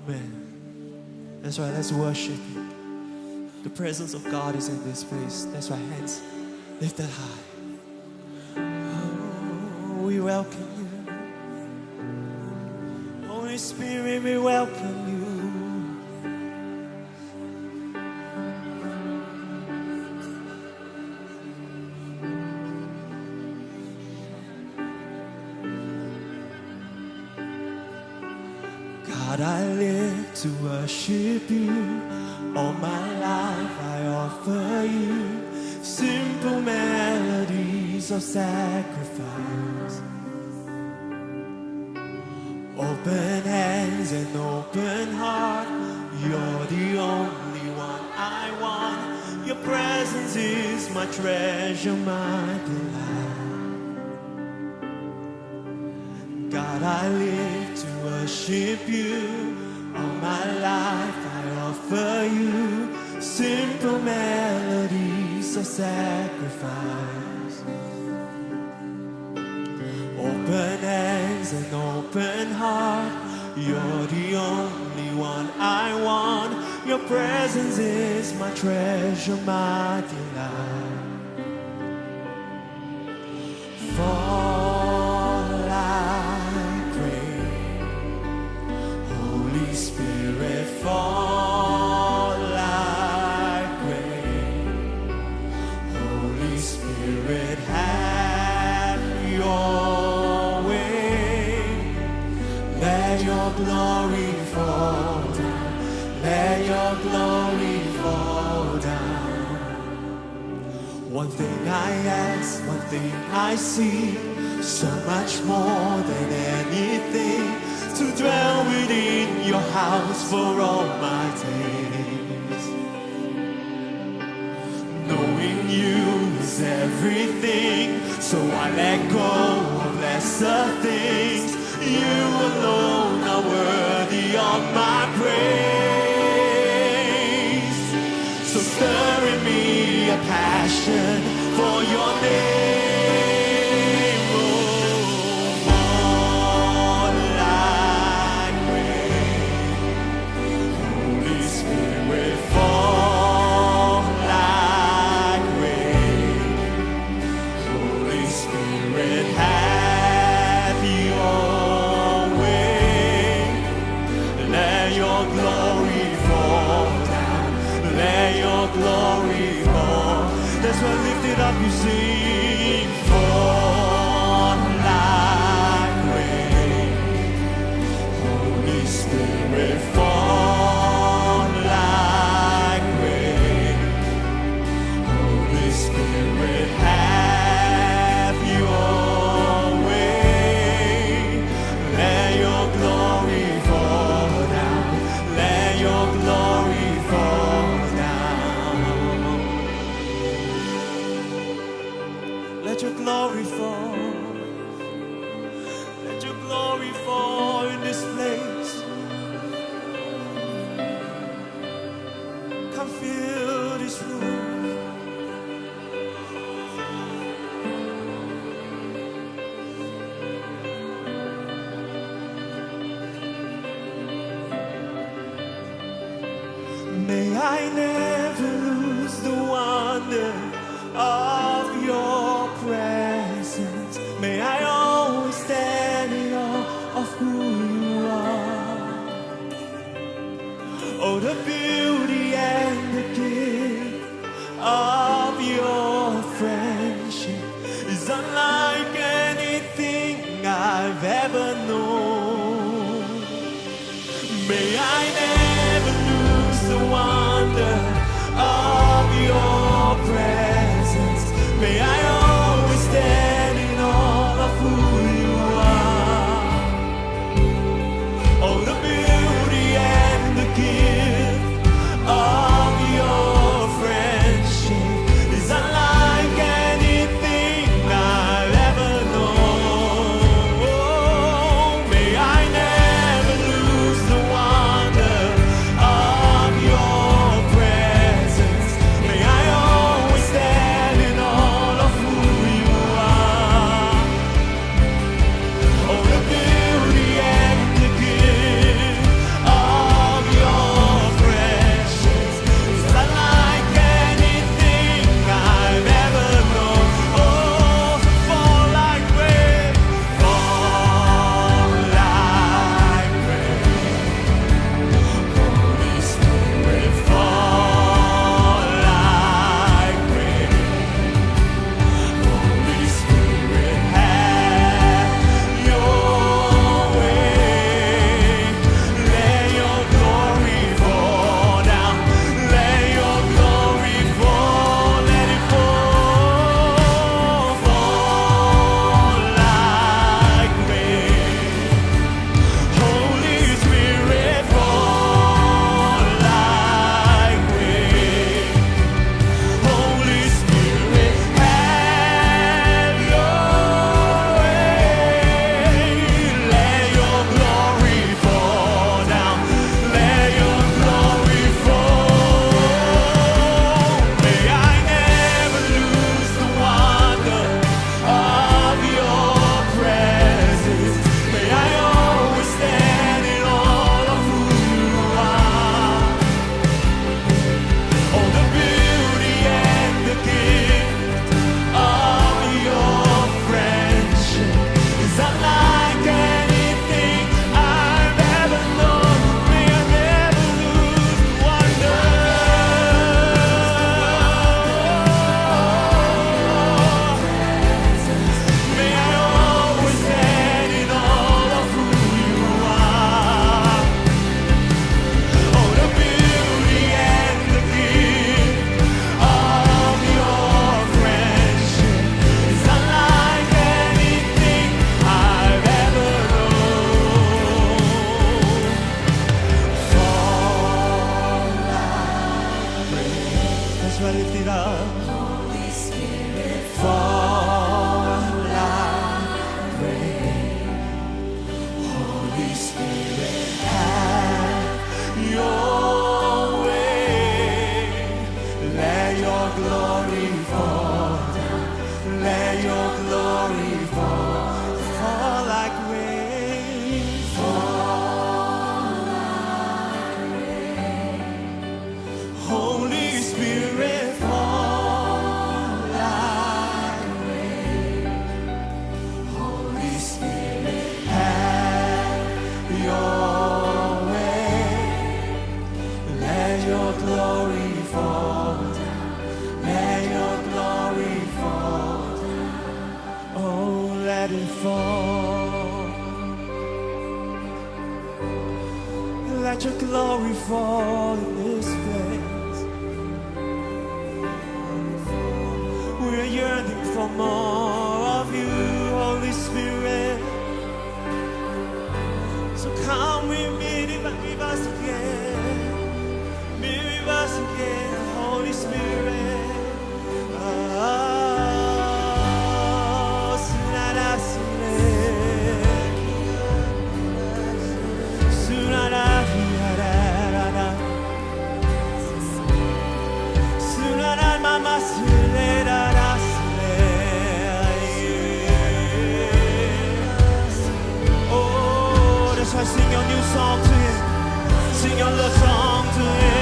Amen. That's right, let's worship Him. The presence of God is in this place. That's right, hands lifted high. Oh, we welcome you. Holy Spirit, we welcome you. God, I live to worship you. All my life I offer you simple melodies of sacrifice. Open hands and open heart. You're the only one I want. Your presence is my treasure, my delight. God, I live to worship you. All my life I offer you simple melodies of sacrifice. Open hands and open heart. You're the only one I want. Your presence is my treasure, my delight. Fall like rain, Holy Spirit, fall like rain. Holy Spirit, have your way. Let your glory fall down. Let your glory fall down. One thing I ask, one thing I seek, so much more than anything, to dwell within your house for all my days. Knowing you is everything, so I let go of lesser things. You alone are worthy of my praise. So stir in me a passion for your name. Oh, fall like rain. Holy Spirit, fall like rain. Holy Spirit, have your way. Let your glory fall down. Let your glory fall. That's why lift it up, you sing. Fall like rain. Holy Spirit, fall like rain. Holy Spirit, have your way. Let your glory fall down. Let your glory fall down. Let your glory fall. Let your glory fall in this place. Come fill this room. May I never lose the wonder of your presence. May I always stand in awe of who you are. Oh, the beauty and the gift of your friendship is unlike anything I've ever known. May I never lose the wonder of your presence. May I always stand in awe of who you are. Oh, the beauty and the gift of your friendship is unlike anything I've ever known. Oh, may I never lose the wonder of your presence. May I always stand in awe of who your way. Let your glory fall down. Let your glory fall down. Oh, let it fall. Let your glory fall in this place. We're yearning for more of you, Holy Spirit. So come with me, with us again. Be with us again, Holy Spirit. Sing your new song to him. Sing your love song to him.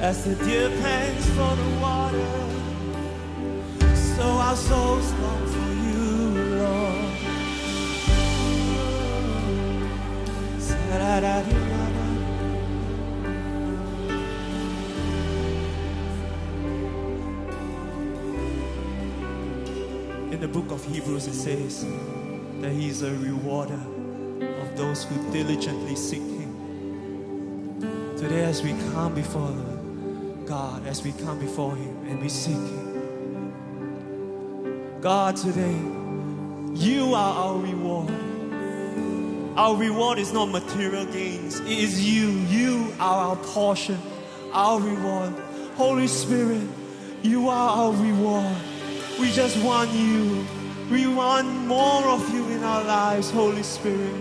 As the deer pants for the water, so our souls long for you, Lord. In the book of Hebrews it says that He is a rewarder of those who diligently seek Him. Today as we come before God, as we come before Him and we seek Him, God, today you are our reward. Our reward is not material gains. It is you. You are our portion, our reward. Holy Spirit, you are our reward. We just want you. We want more of you in our lives, Holy Spirit.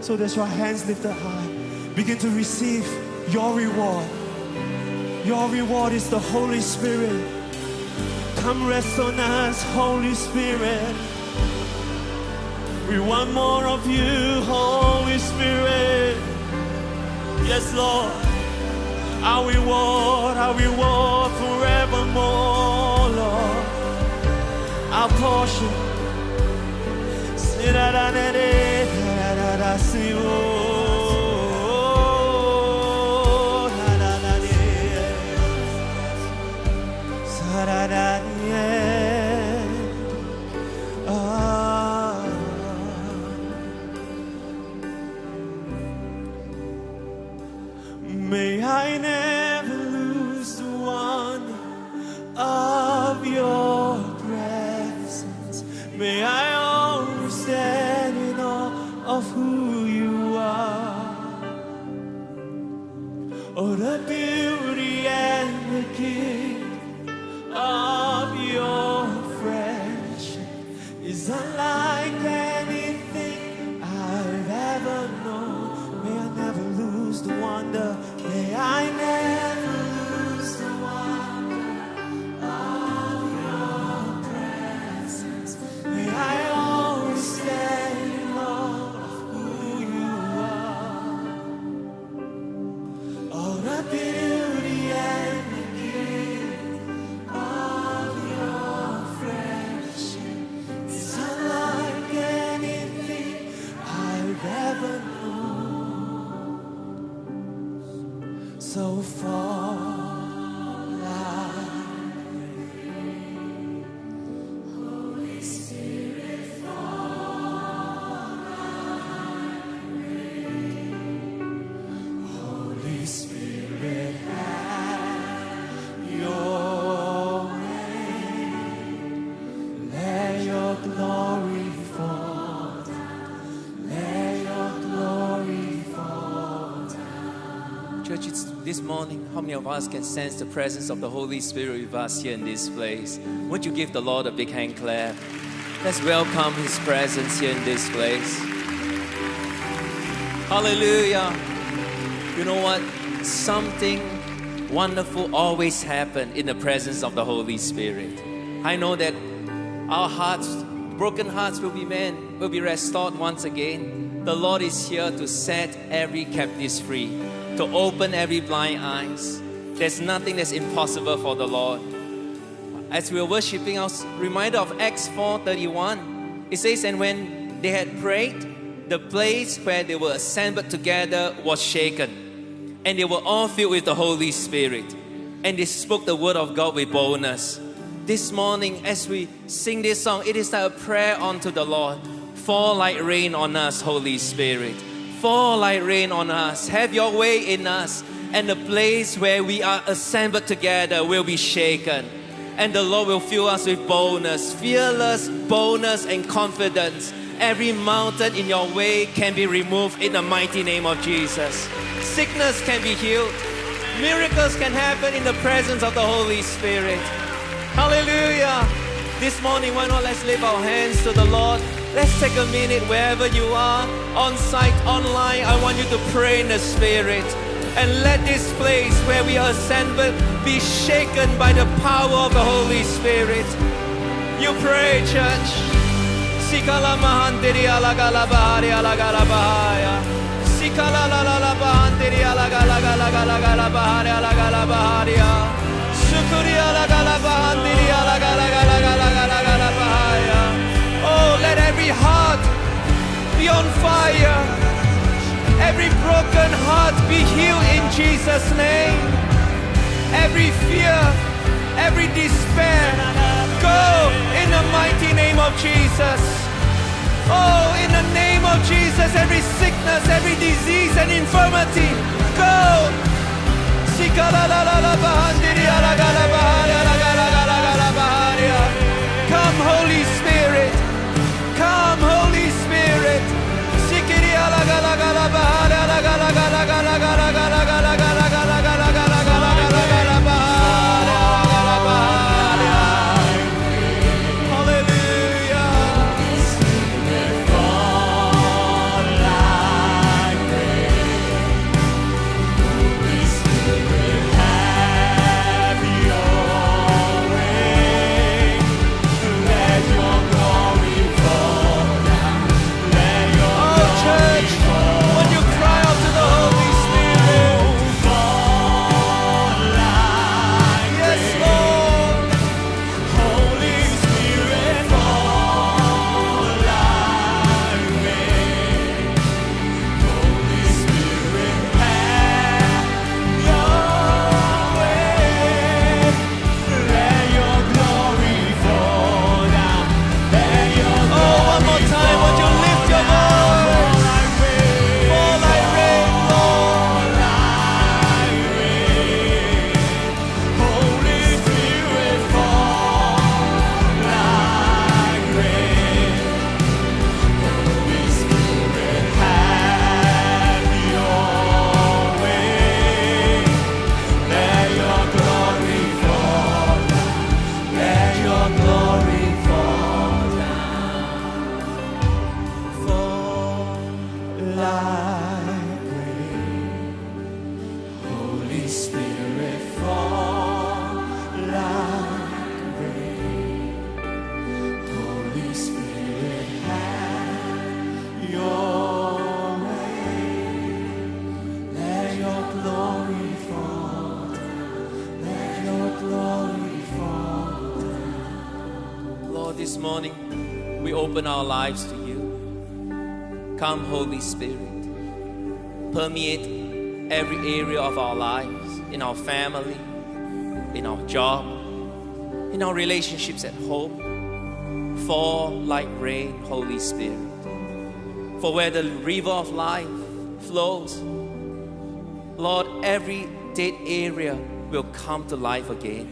So that's your hands lifted high. Begin to receive your reward. Your reward is the Holy Spirit. Come rest on us, Holy Spirit. We want more of you, Holy Spirit. Yes, Lord. Our reward forevermore, Lord. Our portion. May I never lose the wonder of your presence. May I always stand in awe of who you are. Oh, the beauty and the gift of your friendship is unlike anything I've ever known. May I never lose the wonder. May I never lose the wonder of your presence. May I always stand in awe of who you are. Oh, the beauty and the gift of your friendship is unlike anything I've ever known. So far, Holy Spirit, fall church, it's this morning, how many of us can sense the presence of the Holy Spirit with us here in this place? Would you give the Lord a big hand clap? Let's welcome His presence here in this place. Hallelujah. You know what? Something wonderful always happens in the presence of the Holy Spirit. I know that our hearts, broken hearts will be restored once again. The Lord is here to set every captive free, to open every blind eyes. There's nothing that's impossible for the Lord. As we were worshiping, I was reminded of Acts 4:31. It says, and when they had prayed, the place where they were assembled together was shaken, and they were all filled with the Holy Spirit, and they spoke the word of God with boldness. This morning, as we sing this song, it is like a prayer unto the Lord. Fall like rain on us, Holy Spirit. Fall like rain on us. Have your way in us, and the place where we are assembled together will be shaken. And the Lord will fill us with boldness, fearless boldness and confidence. Every mountain in your way can be removed in the mighty name of Jesus. Sickness can be healed. Miracles can happen in the presence of the Holy Spirit. Hallelujah. This morning, why not let's lift our hands to the Lord. Let's take a minute wherever you are, on site, online. I want you to pray in the Spirit. And let this place where we are assembled be shaken by the power of the Holy Spirit. You pray, church. Sikala mahantiri alagala bahari alagala bahaya. Sikala la la la bahantiri alagala gala bahari alagala baharia. Sukuri alagala bahantiri alagala gala bahaya. Oh, let every heart be on fire. Every broken heart be healed in Jesus' name. Every fear, every despair, go in the mighty name of Jesus. Oh, in the name of Jesus, every sickness, every disease and infirmity, go. Come, Holy Spirit. Come, Holy Spirit. This morning, we open our lives to you. Come, Holy Spirit. Permeate every area of our lives, in our family, in our job, in our relationships at home. Fall like rain, Holy Spirit. For where the river of life flows, Lord, every dead area will come to life again.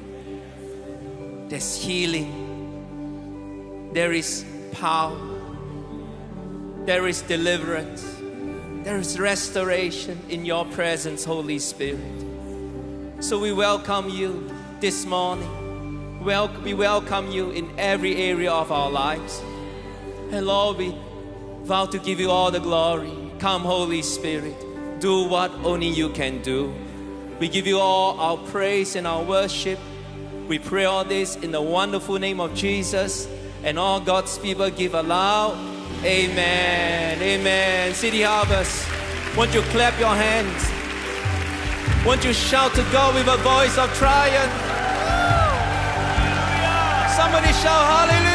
There's healing. There is power. There is deliverance. There is restoration in your presence, Holy Spirit. So we welcome you this morning. We welcome you in every area of our lives. And Lord, we vow to give you all the glory. Come, Holy Spirit, do what only you can do. We give you all our praise and our worship. We pray all this in the wonderful name of Jesus. And all God's people give a loud amen. Amen. City Harvest, won't you clap your hands? Won't you shout to God with a voice of triumph? Somebody shout hallelujah.